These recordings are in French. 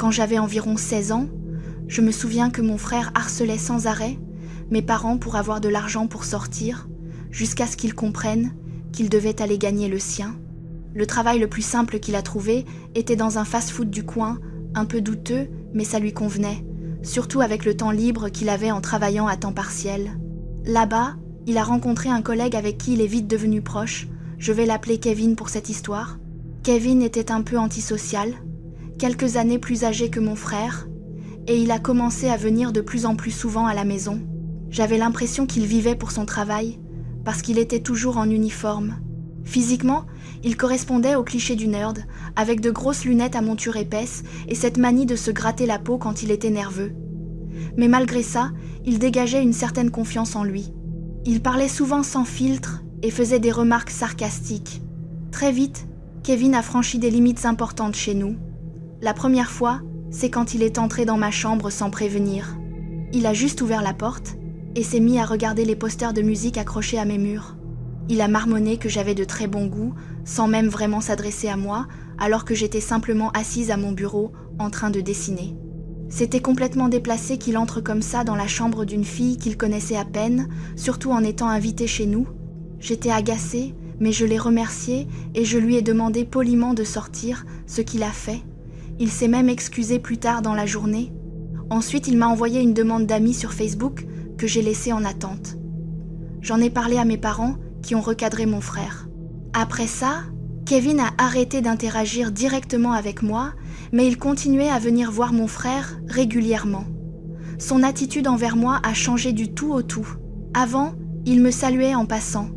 Quand j'avais environ 16 ans, je me souviens que mon frère harcelait sans arrêt mes parents pour avoir de l'argent pour sortir, jusqu'à ce qu'ils comprennent qu'il devait aller gagner le sien. Le travail le plus simple qu'il a trouvé était dans un fast-food du coin, un peu douteux, mais ça lui convenait, surtout avec le temps libre qu'il avait en travaillant à temps partiel. Là-bas, il a rencontré un collègue avec qui il est vite devenu proche. Je vais l'appeler Kevin pour cette histoire. Kevin était un peu antisocial, quelques années plus âgé que mon frère, et il a commencé à venir de plus en plus souvent à la maison. J'avais l'impression qu'il vivait pour son travail, parce qu'il était toujours en uniforme. Physiquement, il correspondait au cliché du nerd, avec de grosses lunettes à monture épaisse et cette manie de se gratter la peau quand il était nerveux. Mais malgré ça, il dégageait une certaine confiance en lui. Il parlait souvent sans filtre et faisait des remarques sarcastiques. Très vite, Kevin a franchi des limites importantes chez nous. La première fois, c'est quand il est entré dans ma chambre sans prévenir. Il a juste ouvert la porte et s'est mis à regarder les posters de musique accrochés à mes murs. Il a marmonné que j'avais de très bon goût, sans même vraiment s'adresser à moi, alors que j'étais simplement assise à mon bureau, en train de dessiner. C'était complètement déplacé qu'il entre comme ça dans la chambre d'une fille qu'il connaissait à peine, surtout en étant invité chez nous. J'étais agacée, mais je l'ai remercié et je lui ai demandé poliment de sortir, ce qu'il a fait. Il s'est même excusé plus tard dans la journée. Ensuite, il m'a envoyé une demande d'amis sur Facebook que j'ai laissée en attente. J'en ai parlé à mes parents qui ont recadré mon frère. Après ça, Kevin a arrêté d'interagir directement avec moi, mais il continuait à venir voir mon frère régulièrement. Son attitude envers moi a changé du tout au tout. Avant, il me saluait en passant.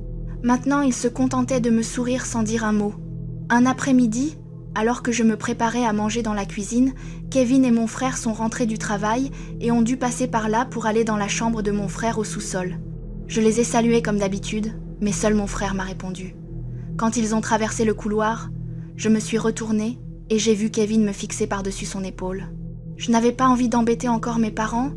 Maintenant, il se contentait de me sourire sans dire un mot. Un après-midi, alors que je me préparais à manger dans la cuisine, Kevin et mon frère sont rentrés du travail et ont dû passer par là pour aller dans la chambre de mon frère au sous-sol. Je les ai salués comme d'habitude, mais seul mon frère m'a répondu. Quand ils ont traversé le couloir, je me suis retournée et j'ai vu Kevin me fixer par-dessus son épaule. Je n'avais pas envie d'embêter encore mes parents,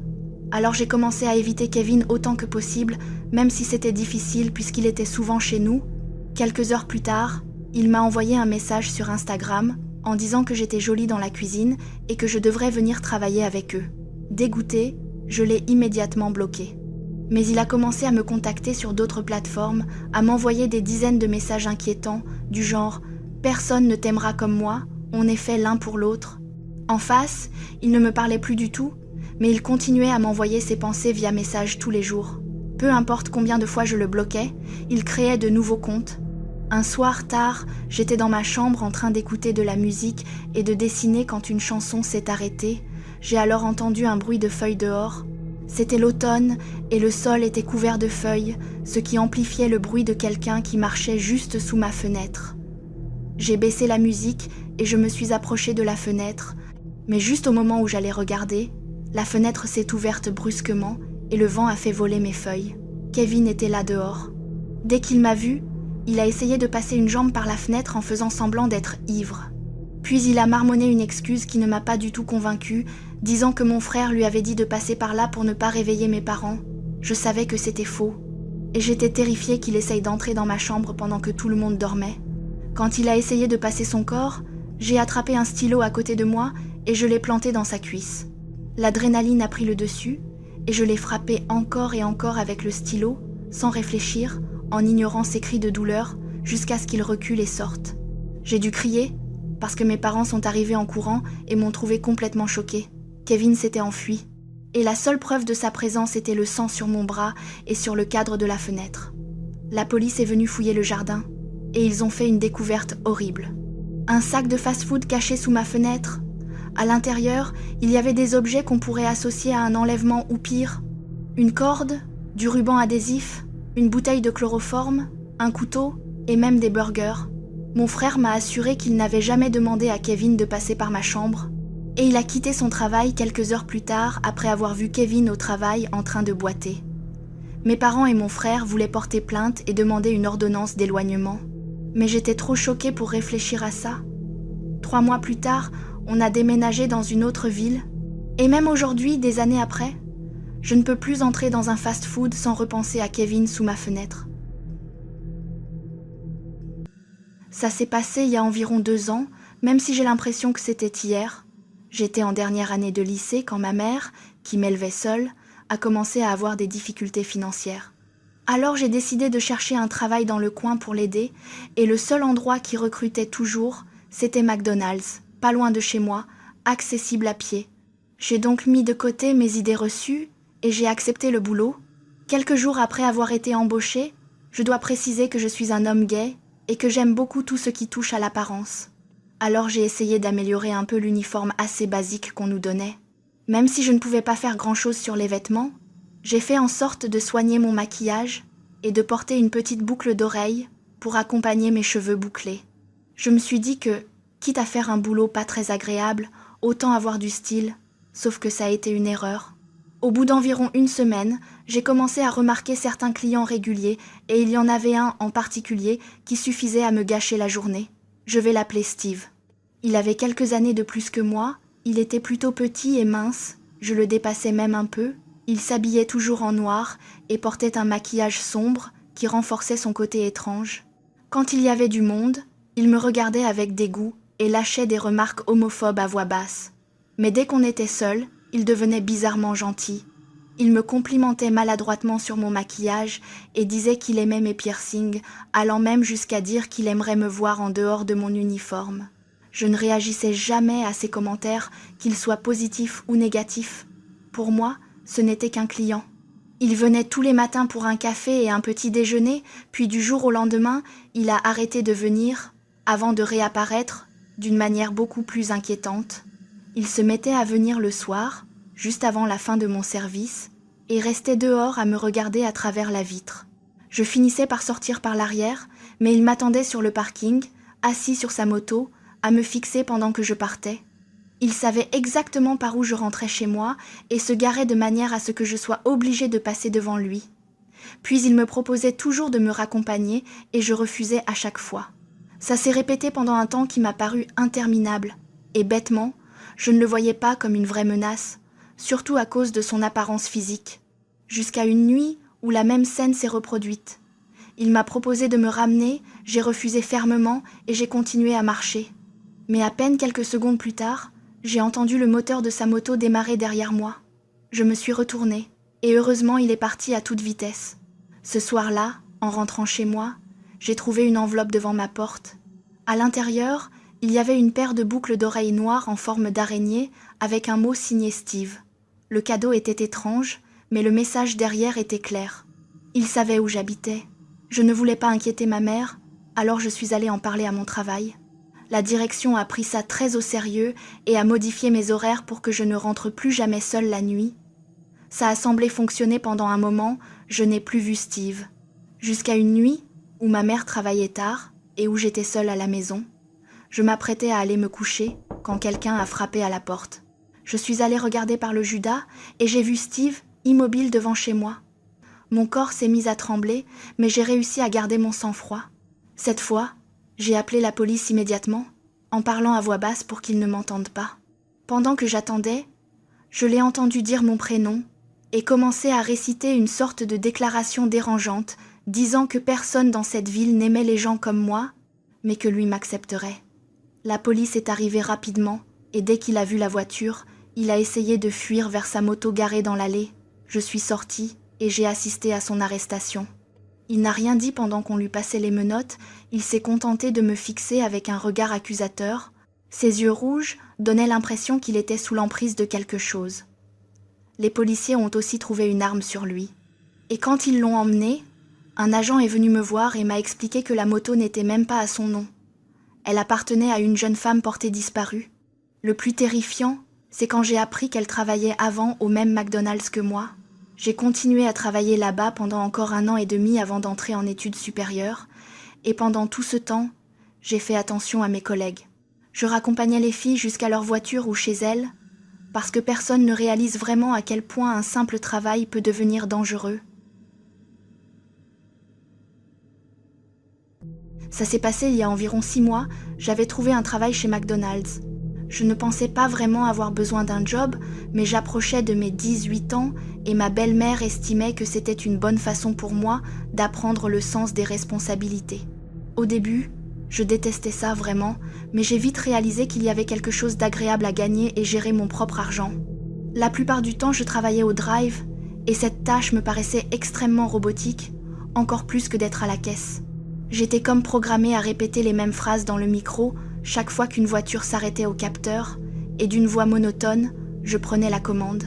alors j'ai commencé à éviter Kevin autant que possible, même si c'était difficile puisqu'il était souvent chez nous. Quelques heures plus tard, il m'a envoyé un message sur Instagram en disant que j'étais jolie dans la cuisine et que je devrais venir travailler avec eux. Dégoûtée, je l'ai immédiatement bloqué. Mais il a commencé à me contacter sur d'autres plateformes, à m'envoyer des dizaines de messages inquiétants, du genre « Personne ne t'aimera comme moi, on est fait l'un pour l'autre ». En face, il ne me parlait plus du tout, mais il continuait à m'envoyer ses pensées via message tous les jours. Peu importe combien de fois je le bloquais, il créait de nouveaux comptes. Un soir tard, j'étais dans ma chambre en train d'écouter de la musique et de dessiner quand une chanson s'est arrêtée. J'ai alors entendu un bruit de feuilles dehors. C'était l'automne et le sol était couvert de feuilles, ce qui amplifiait le bruit de quelqu'un qui marchait juste sous ma fenêtre. J'ai baissé la musique et je me suis approchée de la fenêtre, mais juste au moment où j'allais regarder, la fenêtre s'est ouverte brusquement et le vent a fait voler mes feuilles. Kevin était là dehors. Dès qu'il m'a vue, il a essayé de passer une jambe par la fenêtre en faisant semblant d'être ivre. Puis il a marmonné une excuse qui ne m'a pas du tout convaincue, disant que mon frère lui avait dit de passer par là pour ne pas réveiller mes parents. Je savais que c'était faux. Et j'étais terrifiée qu'il essaye d'entrer dans ma chambre pendant que tout le monde dormait. Quand il a essayé de passer son corps, j'ai attrapé un stylo à côté de moi et je l'ai planté dans sa cuisse. L'adrénaline a pris le dessus et je l'ai frappé encore et encore avec le stylo, sans réfléchir, en ignorant ses cris de douleur, jusqu'à ce qu'il recule et sorte. J'ai dû crier, parce que mes parents sont arrivés en courant et m'ont trouvé complètement choquée. Kevin s'était enfui, et la seule preuve de sa présence était le sang sur mon bras et sur le cadre de la fenêtre. La police est venue fouiller le jardin, et ils ont fait une découverte horrible. Un sac de fast-food caché sous ma fenêtre. À l'intérieur, il y avait des objets qu'on pourrait associer à un enlèvement ou pire. Une corde, du ruban adhésif, une bouteille de chloroforme, un couteau et même des burgers. Mon frère m'a assuré qu'il n'avait jamais demandé à Kevin de passer par ma chambre. Et il a quitté son travail quelques heures plus tard après avoir vu Kevin au travail en train de boiter. Mes parents et mon frère voulaient porter plainte et demander une ordonnance d'éloignement. Mais j'étais trop choquée pour réfléchir à ça. 3 mois plus tard, on a déménagé dans une autre ville. Et même aujourd'hui, des années après, je ne peux plus entrer dans un fast-food sans repenser à Kevin sous ma fenêtre. Ça s'est passé il y a environ 2 ans, même si j'ai l'impression que c'était hier. J'étais en dernière année de lycée quand ma mère, qui m'élevait seule, a commencé à avoir des difficultés financières. Alors j'ai décidé de chercher un travail dans le coin pour l'aider, et le seul endroit qui recrutait toujours, c'était McDonald's, pas loin de chez moi, accessible à pied. J'ai donc mis de côté mes idées reçues, et j'ai accepté le boulot. Quelques jours après avoir été embauchée, je dois préciser que je suis un homme gay, et que j'aime beaucoup tout ce qui touche à l'apparence. Alors j'ai essayé d'améliorer un peu l'uniforme assez basique qu'on nous donnait. Même si je ne pouvais pas faire grand-chose sur les vêtements, j'ai fait en sorte de soigner mon maquillage et de porter une petite boucle d'oreille pour accompagner mes cheveux bouclés. Je me suis dit que, quitte à faire un boulot pas très agréable, autant avoir du style, sauf que ça a été une erreur. Au bout d'environ une semaine, j'ai commencé à remarquer certains clients réguliers et il y en avait un en particulier qui suffisait à me gâcher la journée. Je vais l'appeler Steve. Il avait quelques années de plus que moi, il était plutôt petit et mince, je le dépassais même un peu. Il s'habillait toujours en noir et portait un maquillage sombre qui renforçait son côté étrange. Quand il y avait du monde, il me regardait avec dégoût et lâchait des remarques homophobes à voix basse. Mais dès qu'on était seul, il devenait bizarrement gentil. Il me complimentait maladroitement sur mon maquillage et disait qu'il aimait mes piercings, allant même jusqu'à dire qu'il aimerait me voir en dehors de mon uniforme. Je ne réagissais jamais à ces commentaires, qu'ils soient positifs ou négatifs. Pour moi, ce n'était qu'un client. Il venait tous les matins pour un café et un petit déjeuner, puis du jour au lendemain, il a arrêté de venir, avant de réapparaître d'une manière beaucoup plus inquiétante. Il se mettait à venir le soir, juste avant la fin de mon service, et restait dehors à me regarder à travers la vitre. Je finissais par sortir par l'arrière, mais il m'attendait sur le parking, assis sur sa moto, à me fixer pendant que je partais. Il savait exactement par où je rentrais chez moi et se garait de manière à ce que je sois obligée de passer devant lui. Puis il me proposait toujours de me raccompagner et je refusais à chaque fois. Ça s'est répété pendant un temps qui m'a paru interminable. Et bêtement, je ne le voyais pas comme une vraie menace, surtout à cause de son apparence physique. Jusqu'à une nuit où la même scène s'est reproduite. Il m'a proposé de me ramener, j'ai refusé fermement et j'ai continué à marcher. Mais à peine quelques secondes plus tard, j'ai entendu le moteur de sa moto démarrer derrière moi. Je me suis retournée, et heureusement il est parti à toute vitesse. Ce soir-là, en rentrant chez moi, j'ai trouvé une enveloppe devant ma porte. À l'intérieur, il y avait une paire de boucles d'oreilles noires en forme d'araignée avec un mot signé Steve. Le cadeau était étrange, mais le message derrière était clair. Il savait où j'habitais. Je ne voulais pas inquiéter ma mère, alors je suis allée en parler à mon travail. La direction a pris ça très au sérieux et a modifié mes horaires pour que je ne rentre plus jamais seule la nuit. Ça a semblé fonctionner pendant un moment, je n'ai plus vu Steve. Jusqu'à une nuit où ma mère travaillait tard et où j'étais seule à la maison. Je m'apprêtais à aller me coucher quand quelqu'un a frappé à la porte. Je suis allée regarder par le judas et j'ai vu Steve immobile devant chez moi. Mon corps s'est mis à trembler, mais j'ai réussi à garder mon sang-froid. Cette fois, j'ai appelé la police immédiatement, en parlant à voix basse pour qu'ils ne m'entendent pas. Pendant que j'attendais, je l'ai entendu dire mon prénom et commencer à réciter une sorte de déclaration dérangeante, disant que personne dans cette ville n'aimait les gens comme moi, mais que lui m'accepterait. La police est arrivée rapidement, et dès qu'il a vu la voiture, il a essayé de fuir vers sa moto garée dans l'allée. Je suis sortie et j'ai assisté à son arrestation. Il n'a rien dit pendant qu'on lui passait les menottes, il s'est contenté de me fixer avec un regard accusateur. Ses yeux rouges donnaient l'impression qu'il était sous l'emprise de quelque chose. Les policiers ont aussi trouvé une arme sur lui. Et quand ils l'ont emmené, un agent est venu me voir et m'a expliqué que la moto n'était même pas à son nom. Elle appartenait à une jeune femme portée disparue. Le plus terrifiant, c'est quand j'ai appris qu'elle travaillait avant au même McDonald's que moi. J'ai continué à travailler là-bas pendant encore 1 an et demi avant d'entrer en études supérieures, et pendant tout ce temps, j'ai fait attention à mes collègues. Je raccompagnais les filles jusqu'à leur voiture ou chez elles, parce que personne ne réalise vraiment à quel point un simple travail peut devenir dangereux. Ça s'est passé il y a environ 6 mois, j'avais trouvé un travail chez McDonald's. Je ne pensais pas vraiment avoir besoin d'un job, mais j'approchais de mes 18 ans et ma belle-mère estimait que c'était une bonne façon pour moi d'apprendre le sens des responsabilités. Au début, Je détestais ça vraiment, mais j'ai vite réalisé qu'il y avait quelque chose d'agréable à gagner et gérer mon propre argent. La plupart du temps, je travaillais au drive, et cette tâche me paraissait extrêmement robotique, encore plus que d'être à la caisse. J'étais comme programmée à répéter les mêmes phrases dans le micro chaque fois qu'une voiture s'arrêtait au capteur, et d'une voix monotone, je prenais la commande.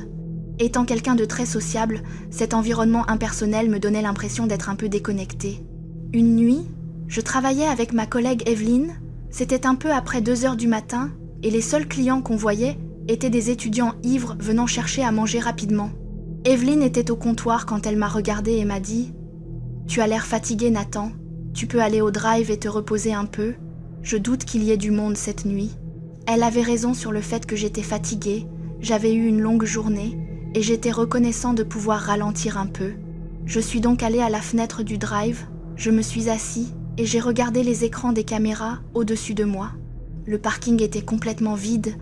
Étant quelqu'un de très sociable, cet environnement impersonnel me donnait l'impression d'être un peu déconnectée. Une nuit, je travaillais avec ma collègue Evelyne, c'était un peu après 2h du matin, et les seuls clients qu'on voyait étaient des étudiants ivres venant chercher à manger rapidement. Evelyne était au comptoir quand elle m'a regardée et m'a dit « Tu as l'air fatigué, Nathan. Tu peux aller au drive et te reposer un peu. Je doute qu'il y ait du monde cette nuit. » Elle avait raison sur le fait que j'étais fatiguée, j'avais eu une longue journée, et j'étais reconnaissant de pouvoir ralentir un peu. Je suis donc allée à la fenêtre du drive, je me suis assis et j'ai regardé les écrans des caméras au-dessus de moi. Le parking était complètement vide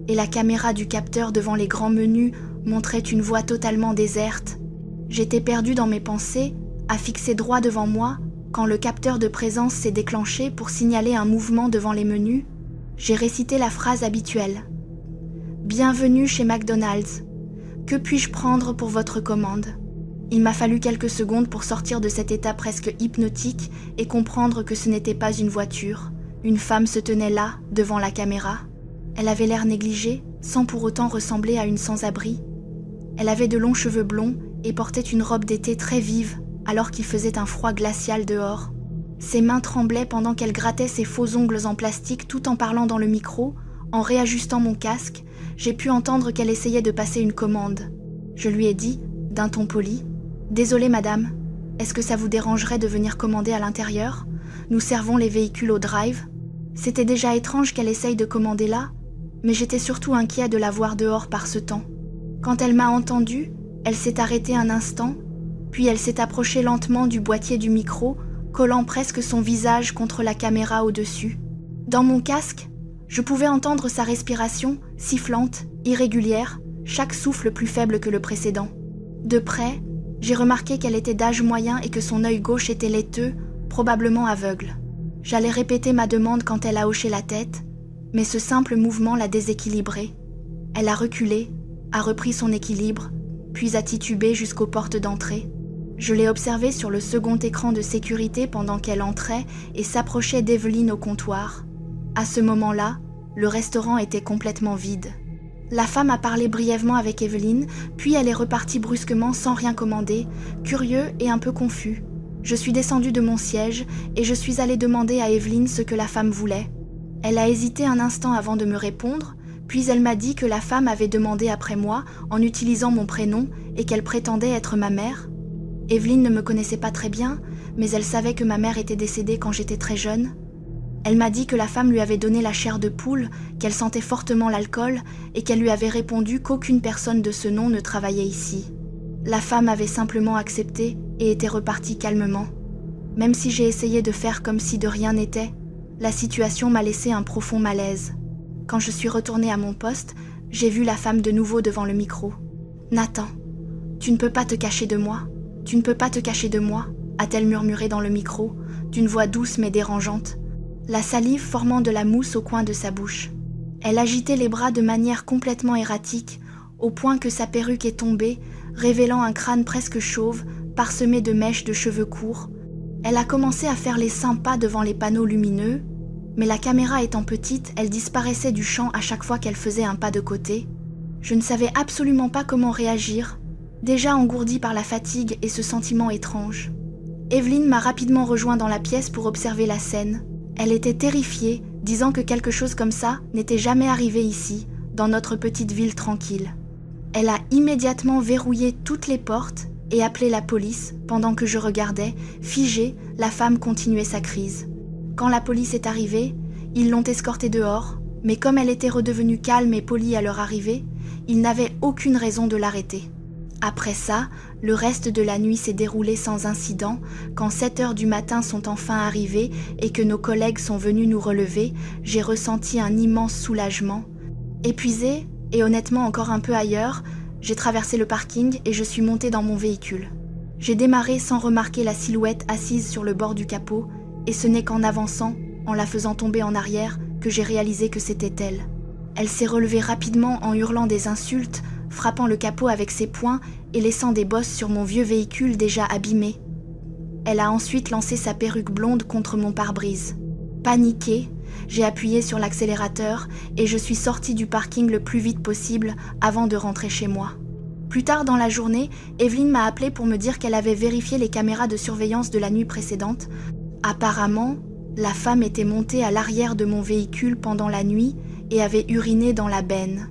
et la caméra du capteur devant les grands menus montrait une voie totalement déserte. J'étais perdue dans mes pensées, à fixer droit devant moi, quand le capteur de présence s'est déclenché pour signaler un mouvement devant les menus. J'ai récité la phrase habituelle. « Bienvenue chez McDonald's. Que puis-je prendre pour votre commande ?» Il m'a fallu quelques secondes pour sortir de cet état presque hypnotique et comprendre que ce n'était pas une voiture. Une femme se tenait là, devant la caméra. Elle avait l'air négligée, sans pour autant ressembler à une sans-abri. Elle avait de longs cheveux blonds et portait une robe d'été très vive, alors qu'il faisait un froid glacial dehors. Ses mains tremblaient pendant qu'elle grattait ses faux ongles en plastique tout en parlant dans le micro. En réajustant mon casque, j'ai pu entendre qu'elle essayait de passer une commande. Je lui ai dit, d'un ton poli, « Désolée madame, est-ce que ça vous dérangerait de venir commander à l'intérieur ? Nous servons les véhicules au drive. » C'était déjà étrange qu'elle essaye de commander là, mais j'étais surtout inquiet de la voir dehors par ce temps. Quand elle m'a entendu, elle s'est arrêtée un instant, puis elle s'est approchée lentement du boîtier du micro, collant presque son visage contre la caméra au-dessus. Dans mon casque, je pouvais entendre sa respiration, sifflante, irrégulière, chaque souffle plus faible que le précédent. De près, j'ai remarqué qu'elle était d'âge moyen et que son œil gauche était laiteux, probablement aveugle. J'allais répéter ma demande quand elle a hoché la tête, mais ce simple mouvement l'a déséquilibrée. Elle a reculé, a repris son équilibre, puis a titubé jusqu'aux portes d'entrée. Je l'ai observée sur le second écran de sécurité pendant qu'elle entrait et s'approchait d'Evelyne au comptoir. À ce moment-là, le restaurant était complètement vide. La femme a parlé brièvement avec Evelyne, puis elle est repartie brusquement sans rien commander, curieux et un peu confus. Je suis descendue de mon siège et je suis allée demander à Evelyne ce que la femme voulait. Elle a hésité un instant avant de me répondre, puis elle m'a dit que la femme avait demandé après moi en utilisant mon prénom et qu'elle prétendait être ma mère. Evelyne ne me connaissait pas très bien, mais elle savait que ma mère était décédée quand j'étais très jeune. Elle m'a dit que la femme lui avait donné la chair de poule, qu'elle sentait fortement l'alcool et qu'elle lui avait répondu qu'aucune personne de ce nom ne travaillait ici. La femme avait simplement accepté et était repartie calmement. Même si j'ai essayé de faire comme si de rien n'était, la situation m'a laissé un profond malaise. Quand je suis retournée à mon poste, j'ai vu la femme de nouveau devant le micro. « Nathan, tu ne peux pas te cacher de moi. Tu ne peux pas te cacher de moi, » a-t-elle murmuré dans le micro, d'une voix douce mais dérangeante, la salive formant de la mousse au coin de sa bouche. Elle agitait les bras de manière complètement erratique, au point que sa perruque est tombée, révélant un crâne presque chauve, parsemé de mèches de cheveux courts. Elle a commencé à faire les 100 pas devant les panneaux lumineux, mais la caméra étant petite, elle disparaissait du champ à chaque fois qu'elle faisait un pas de côté. Je ne savais absolument pas comment réagir, déjà engourdie par la fatigue et ce sentiment étrange. Evelyne m'a rapidement rejoint dans la pièce pour observer la scène. Elle était terrifiée, disant que quelque chose comme ça n'était jamais arrivé ici, dans notre petite ville tranquille. Elle a immédiatement verrouillé toutes les portes et appelé la police pendant que je regardais, figée, la femme continuer sa crise. Quand la police est arrivée, ils l'ont escortée dehors, mais comme elle était redevenue calme et polie à leur arrivée, ils n'avaient aucune raison de l'arrêter. Après ça, le reste de la nuit s'est déroulé sans incident. Quand 7h du matin sont enfin arrivées et que nos collègues sont venus nous relever, j'ai ressenti un immense soulagement. Épuisée, et honnêtement encore un peu ailleurs, j'ai traversé le parking et je suis montée dans mon véhicule. J'ai démarré sans remarquer la silhouette assise sur le bord du capot, et ce n'est qu'en avançant en la faisant tomber en arrière, que j'ai réalisé que c'était elle. Elle s'est relevée rapidement en hurlant des insultes, frappant le capot avec ses poings et laissant des bosses sur mon vieux véhicule déjà abîmé. Elle a ensuite lancé sa perruque blonde contre mon pare-brise. Paniquée, j'ai appuyé sur l'accélérateur et je suis sortie du parking le plus vite possible avant de rentrer chez moi. Plus tard dans la journée, Evelyne m'a appelé pour me dire qu'elle avait vérifié les caméras de surveillance de la nuit précédente. Apparemment, la femme était montée à l'arrière de mon véhicule pendant la nuit et avait uriné dans la benne.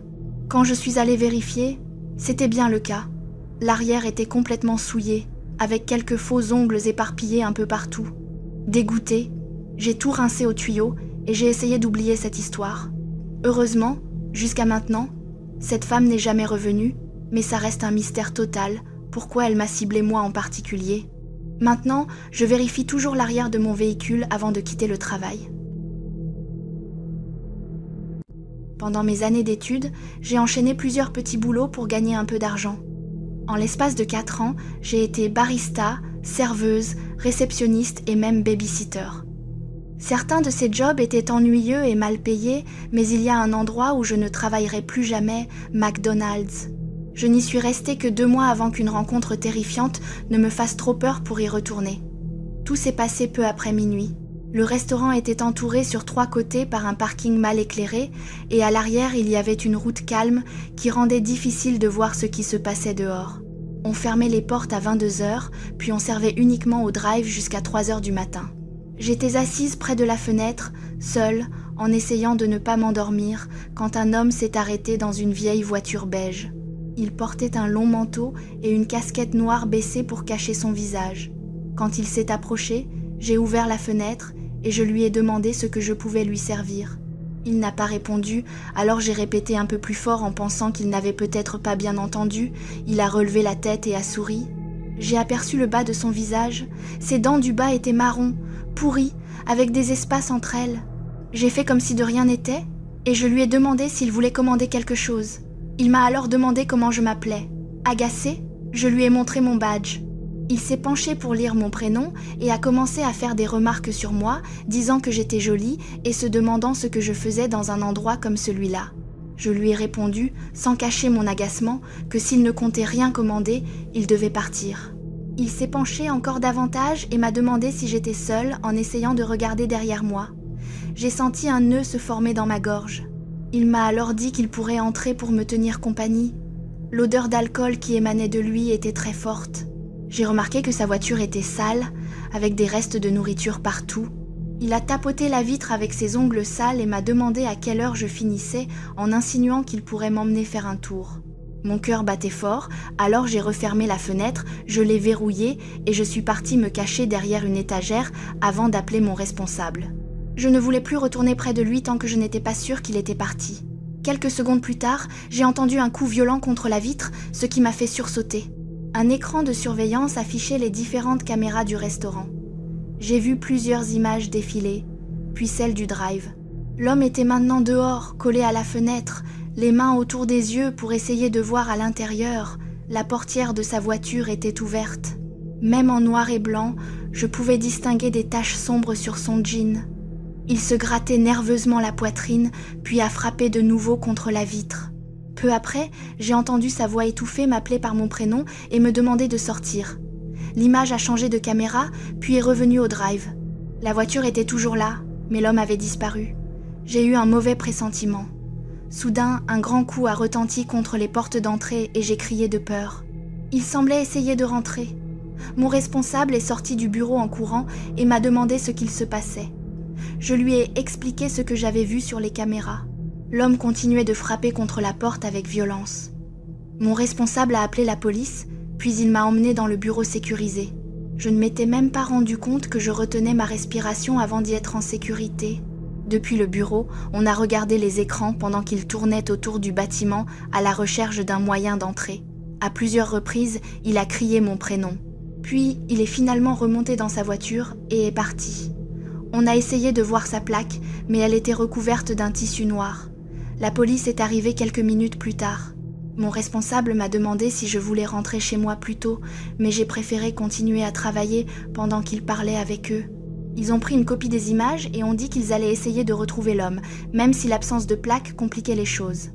Quand je suis allée vérifier, c'était bien le cas. L'arrière était complètement souillé, avec quelques faux ongles éparpillés un peu partout. Dégoûtée, j'ai tout rincé au tuyau et j'ai essayé d'oublier cette histoire. Heureusement, jusqu'à maintenant, cette femme n'est jamais revenue, mais ça reste un mystère total, pourquoi elle m'a ciblé moi en particulier. Maintenant, je vérifie toujours l'arrière de mon véhicule avant de quitter le travail. Pendant mes années d'études, j'ai enchaîné plusieurs petits boulots pour gagner un peu d'argent. En l'espace de 4 ans, j'ai été barista, serveuse, réceptionniste et même babysitter. Certains de ces jobs étaient ennuyeux et mal payés, mais il y a un endroit où je ne travaillerai plus jamais, McDonald's. Je n'y suis restée que 2 mois avant qu'une rencontre terrifiante ne me fasse trop peur pour y retourner. Tout s'est passé peu après minuit. Le restaurant était entouré sur 3 côtés par un parking mal éclairé et à l'arrière il y avait une route calme qui rendait difficile de voir ce qui se passait dehors. On fermait les portes à 22h, puis on servait uniquement au drive jusqu'à 3h du matin. J'étais assise près de la fenêtre, seule, en essayant de ne pas m'endormir, quand un homme s'est arrêté dans une vieille voiture beige. Il portait un long manteau et une casquette noire baissée pour cacher son visage. Quand il s'est approché, j'ai ouvert la fenêtre et je lui ai demandé ce que je pouvais lui servir. Il n'a pas répondu, alors j'ai répété un peu plus fort en pensant qu'il n'avait peut-être pas bien entendu. Il a relevé la tête et a souri. J'ai aperçu le bas de son visage. Ses dents du bas étaient marron, pourries, avec des espaces entre elles. J'ai fait comme si de rien n'était et je lui ai demandé s'il voulait commander quelque chose. Il m'a alors demandé comment je m'appelais. Agacée, je lui ai montré mon badge. Il s'est penché pour lire mon prénom et a commencé à faire des remarques sur moi, disant que j'étais jolie et se demandant ce que je faisais dans un endroit comme celui-là. Je lui ai répondu, sans cacher mon agacement, que s'il ne comptait rien commander, il devait partir. Il s'est penché encore davantage et m'a demandé si j'étais seule en essayant de regarder derrière moi. J'ai senti un nœud se former dans ma gorge. Il m'a alors dit qu'il pourrait entrer pour me tenir compagnie. L'odeur d'alcool qui émanait de lui était très forte. J'ai remarqué que sa voiture était sale, avec des restes de nourriture partout. Il a tapoté la vitre avec ses ongles sales et m'a demandé à quelle heure je finissais en insinuant qu'il pourrait m'emmener faire un tour. Mon cœur battait fort, alors j'ai refermé la fenêtre, je l'ai verrouillée et je suis partie me cacher derrière une étagère avant d'appeler mon responsable. Je ne voulais plus retourner près de lui tant que je n'étais pas sûre qu'il était parti. Quelques secondes plus tard, j'ai entendu un coup violent contre la vitre, ce qui m'a fait sursauter. Un écran de surveillance affichait les différentes caméras du restaurant. J'ai vu plusieurs images défiler, puis celle du drive. L'homme était maintenant dehors, collé à la fenêtre, les mains autour des yeux pour essayer de voir à l'intérieur. La portière de sa voiture était ouverte. Même en noir et blanc, je pouvais distinguer des taches sombres sur son jean. Il se grattait nerveusement la poitrine, puis a frappé de nouveau contre la vitre. Peu après, j'ai entendu sa voix étouffée m'appeler par mon prénom et me demander de sortir. L'image a changé de caméra, puis est revenue au drive. La voiture était toujours là, mais l'homme avait disparu. J'ai eu un mauvais pressentiment. Soudain, un grand coup a retenti contre les portes d'entrée et j'ai crié de peur. Il semblait essayer de rentrer. Mon responsable est sorti du bureau en courant et m'a demandé ce qu'il se passait. Je lui ai expliqué ce que j'avais vu sur les caméras. L'homme continuait de frapper contre la porte avec violence. Mon responsable a appelé la police, puis il m'a emmené dans le bureau sécurisé. Je ne m'étais même pas rendu compte que je retenais ma respiration avant d'y être en sécurité. Depuis le bureau, on a regardé les écrans pendant qu'il tournait autour du bâtiment à la recherche d'un moyen d'entrer. À plusieurs reprises, il a crié mon prénom. Puis, il est finalement remonté dans sa voiture et est parti. On a essayé de voir sa plaque, mais elle était recouverte d'un tissu noir. La police est arrivée quelques minutes plus tard. Mon responsable m'a demandé si je voulais rentrer chez moi plus tôt, mais j'ai préféré continuer à travailler pendant qu'il parlait avec eux. Ils ont pris une copie des images et ont dit qu'ils allaient essayer de retrouver l'homme, même si l'absence de plaques compliquait les choses.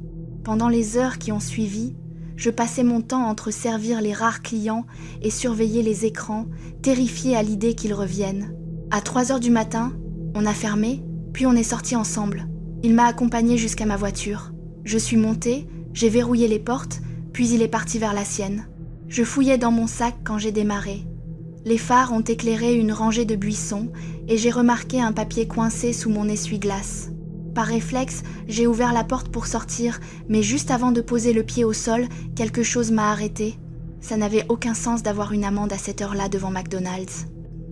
Pendant les heures qui ont suivi, je passais mon temps entre servir les rares clients et surveiller les écrans, terrifiée à l'idée qu'ils reviennent. À 3 heures du matin, on a fermé, puis on est sortis ensemble. Il m'a accompagnée jusqu'à ma voiture. Je suis montée, j'ai verrouillé les portes, puis il est parti vers la sienne. Je fouillais dans mon sac quand j'ai démarré. Les phares ont éclairé une rangée de buissons et j'ai remarqué un papier coincé sous mon essuie-glace. Par réflexe, j'ai ouvert la porte pour sortir, mais juste avant de poser le pied au sol, quelque chose m'a arrêté. Ça n'avait aucun sens d'avoir une amende à cette heure-là devant McDonald's.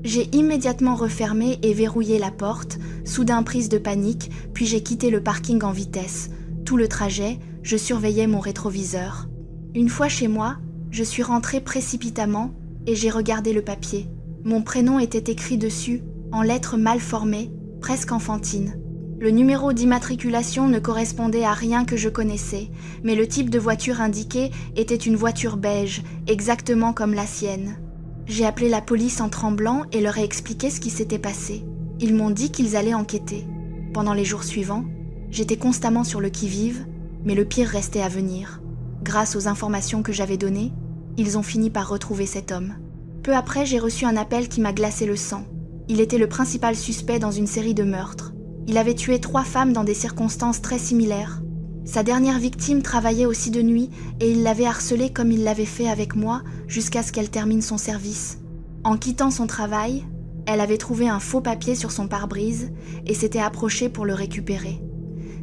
J'ai immédiatement refermé et verrouillé la porte, soudain prise de panique, puis j'ai quitté le parking en vitesse. Tout le trajet, je surveillais mon rétroviseur. Une fois chez moi, je suis rentrée précipitamment et j'ai regardé le papier. Mon prénom était écrit dessus, en lettres mal formées, presque enfantines. Le numéro d'immatriculation ne correspondait à rien que je connaissais, mais le type de voiture indiqué était une voiture beige, exactement comme la sienne. J'ai appelé la police en tremblant et leur ai expliqué ce qui s'était passé. Ils m'ont dit qu'ils allaient enquêter. Pendant les jours suivants, j'étais constamment sur le qui-vive, mais le pire restait à venir. Grâce aux informations que j'avais données, ils ont fini par retrouver cet homme. Peu après, j'ai reçu un appel qui m'a glacé le sang. Il était le principal suspect dans une série de meurtres. Il avait tué 3 femmes dans des circonstances très similaires. Sa dernière victime travaillait aussi de nuit et il l'avait harcelée comme il l'avait fait avec moi jusqu'à ce qu'elle termine son service. En quittant son travail, elle avait trouvé un faux papier sur son pare-brise et s'était approchée pour le récupérer.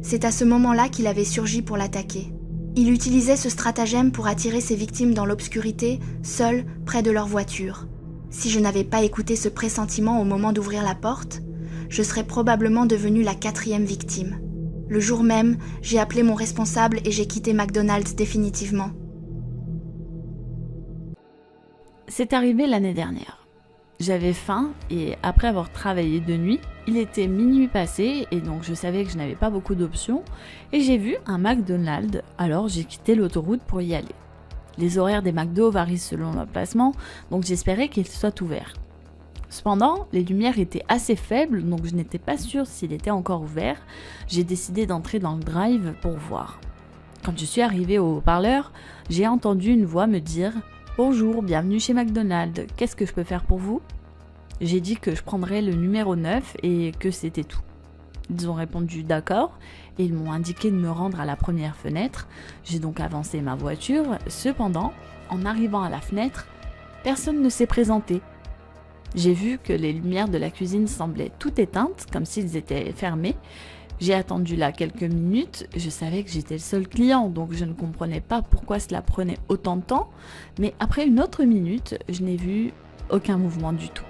C'est à ce moment-là qu'il avait surgi pour l'attaquer. Il utilisait ce stratagème pour attirer ses victimes dans l'obscurité, seul, près de leur voiture. Si je n'avais pas écouté ce pressentiment au moment d'ouvrir la porte, je serais probablement devenue la 4e victime. Le jour même, j'ai appelé mon responsable et j'ai quitté McDonald's définitivement. C'est arrivé l'année dernière. J'avais faim et après avoir travaillé de nuit, il était minuit passé et donc je savais que je n'avais pas beaucoup d'options et j'ai vu un McDonald's, alors j'ai quitté l'autoroute pour y aller. Les horaires des McDo varient selon l'emplacement, donc j'espérais qu'ils soient ouverts. Cependant, les lumières étaient assez faibles, donc je n'étais pas sûre s'il était encore ouvert. J'ai décidé d'entrer dans le drive pour voir. Quand je suis arrivée au haut-parleur, j'ai entendu une voix me dire « Bonjour, bienvenue chez McDonald's, qu'est-ce que je peux faire pour vous ?» J'ai dit que je prendrais le numéro 9 et que c'était tout. Ils ont répondu « D'accord » et ils m'ont indiqué de me rendre à la première fenêtre. J'ai donc avancé ma voiture. Cependant, en arrivant à la fenêtre, personne ne s'est présenté. J'ai vu que les lumières de la cuisine semblaient toutes éteintes, comme s'ils étaient fermés. J'ai attendu là quelques minutes, je savais que j'étais le seul client, donc je ne comprenais pas pourquoi cela prenait autant de temps, mais après une autre minute, je n'ai vu aucun mouvement du tout.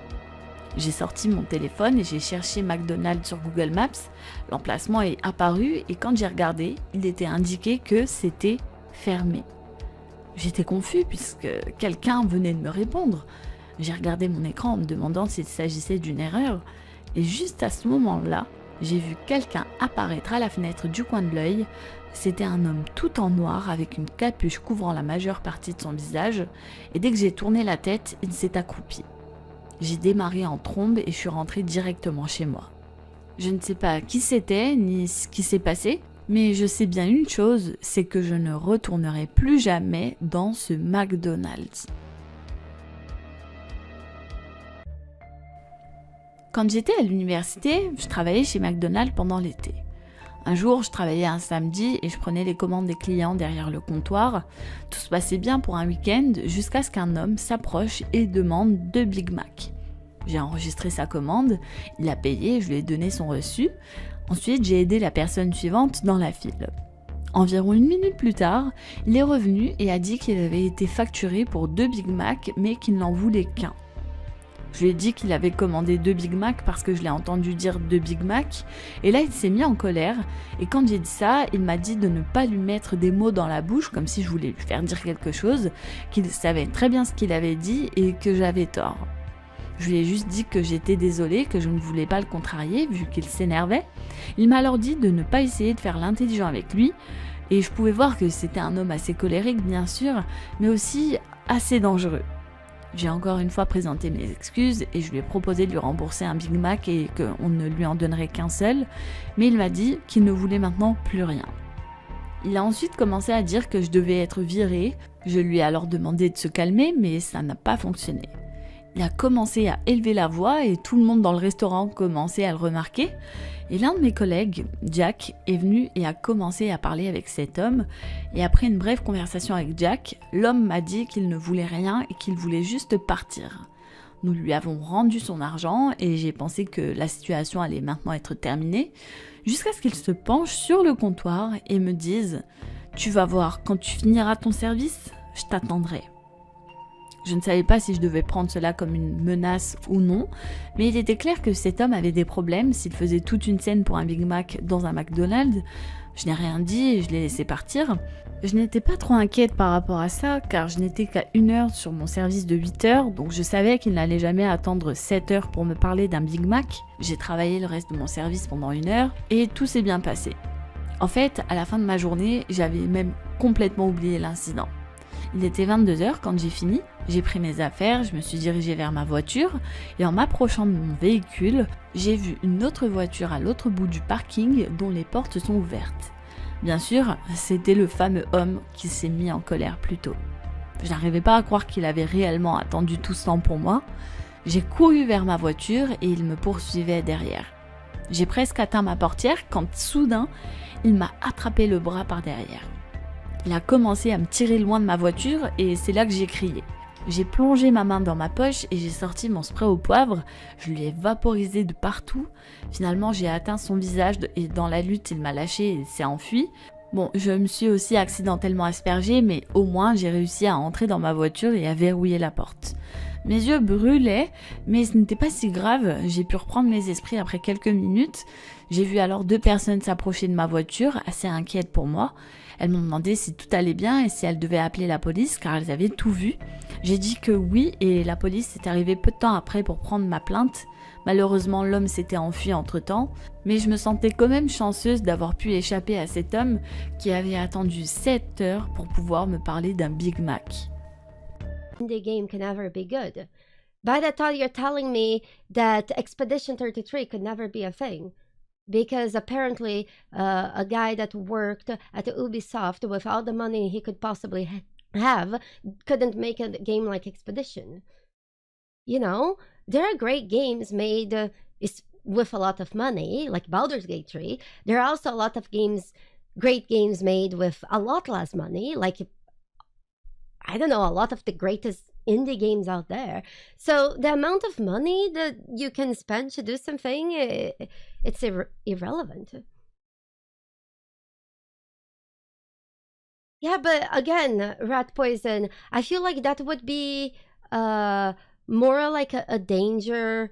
J'ai sorti mon téléphone et j'ai cherché McDonald's sur Google Maps, l'emplacement est apparu et quand j'ai regardé, il était indiqué que c'était fermé. J'étais confus puisque quelqu'un venait de me répondre. J'ai regardé mon écran en me demandant s'il s'agissait d'une erreur et juste à ce moment-là, j'ai vu quelqu'un apparaître à la fenêtre du coin de l'œil. C'était un homme tout en noir avec une capuche couvrant la majeure partie de son visage et dès que j'ai tourné la tête, il s'est accroupi. J'ai démarré en trombe et je suis rentrée directement chez moi. Je ne sais pas qui c'était ni ce qui s'est passé, mais je sais bien une chose, c'est que je ne retournerai plus jamais dans ce McDonald's. Quand j'étais à l'université, je travaillais chez McDonald's pendant l'été. Un jour, je travaillais un samedi et je prenais les commandes des clients derrière le comptoir. Tout se passait bien pour un week-end jusqu'à ce qu'un homme s'approche et demande 2 Big Mac. J'ai enregistré sa commande, il a payé, je lui ai donné son reçu. Ensuite, j'ai aidé la personne suivante dans la file. Environ 1 minute plus tard, il est revenu et a dit qu'il avait été facturé pour 2 Big Mac mais qu'il n'en voulait qu'un. Je lui ai dit qu'il avait commandé 2 Big Mac parce que je l'ai entendu dire 2 Big Mac. Et là, il s'est mis en colère. Et quand j'ai dit ça, il m'a dit de ne pas lui mettre des mots dans la bouche, comme si je voulais lui faire dire quelque chose, qu'il savait très bien ce qu'il avait dit et que j'avais tort. Je lui ai juste dit que j'étais désolée, que je ne voulais pas le contrarier, vu qu'il s'énervait. Il m'a alors dit de ne pas essayer de faire l'intelligent avec lui. Et je pouvais voir que c'était un homme assez colérique, bien sûr, mais aussi assez dangereux. J'ai encore une fois présenté mes excuses et je lui ai proposé de lui rembourser un Big Mac et qu'on ne lui en donnerait qu'un seul, mais il m'a dit qu'il ne voulait maintenant plus rien. Il a ensuite commencé à dire que je devais être virée. Je lui ai alors demandé de se calmer, mais ça n'a pas fonctionné. Il a commencé à élever la voix et tout le monde dans le restaurant commençait à le remarquer. Et l'un de mes collègues, Jack, est venu et a commencé à parler avec cet homme. Et après une brève conversation avec Jack, l'homme m'a dit qu'il ne voulait rien et qu'il voulait juste partir. Nous lui avons rendu son argent et j'ai pensé que la situation allait maintenant être terminée, jusqu'à ce qu'il se penche sur le comptoir et me dise « Tu vas voir, quand tu finiras ton service, je t'attendrai ». Je ne savais pas si je devais prendre cela comme une menace ou non, mais il était clair que cet homme avait des problèmes s'il faisait toute une scène pour un Big Mac dans un McDonald's. Je n'ai rien dit et je l'ai laissé partir. Je n'étais pas trop inquiète par rapport à ça, car je n'étais qu'à 1 heure sur mon service de 8 heures, donc je savais qu'il n'allait jamais attendre 7 heures pour me parler d'un Big Mac. J'ai travaillé le reste de mon service pendant 1 heure, et tout s'est bien passé. En fait, à la fin de ma journée, j'avais même complètement oublié l'incident. Il était 22 heures quand j'ai fini, j'ai pris mes affaires, je me suis dirigée vers ma voiture et en m'approchant de mon véhicule, j'ai vu une autre voiture à l'autre bout du parking dont les portes sont ouvertes. Bien sûr, c'était le fameux homme qui s'est mis en colère plus tôt. Je n'arrivais pas à croire qu'il avait réellement attendu tout ce temps pour moi. J'ai couru vers ma voiture et il me poursuivait derrière. J'ai presque atteint ma portière quand soudain, il m'a attrapé le bras par derrière. Il a commencé à me tirer loin de ma voiture et c'est là que j'ai crié. J'ai plongé ma main dans ma poche et j'ai sorti mon spray au poivre. Je lui ai vaporisé de partout. Finalement, j'ai atteint son visage et dans la lutte, il m'a lâché et s'est enfui. Bon, je me suis aussi accidentellement aspergée, mais au moins j'ai réussi à entrer dans ma voiture et à verrouiller la porte. Mes yeux brûlaient, mais ce n'était pas si grave. J'ai pu reprendre mes esprits après quelques minutes. J'ai vu alors 2 personnes s'approcher de ma voiture, assez inquiètes pour moi. Elles m'ont demandé si tout allait bien et si elles devaient appeler la police car elles avaient tout vu. J'ai dit que oui et la police est arrivée peu de temps après pour prendre ma plainte. Malheureusement, l'homme s'était enfui entre-temps, mais je me sentais quand même chanceuse d'avoir pu échapper à cet homme qui avait attendu 7 heures pour pouvoir me parler d'un Big Mac. The game can never be good. By the time you're telling me that Expedition 33 could never be a thing. Because apparently a guy that worked at Ubisoft with all the money he could possibly have couldn't make a game like Expedition. You know, there are great games made with a lot of money, like Baldur's Gate 3. There are also a lot of great games made with a lot less money, like, I don't know, a lot of the greatest indie games out there. So the amount of money that you can spend to do something, it's irrelevant. Yeah, but again, rat poison, I feel like that would be more like a danger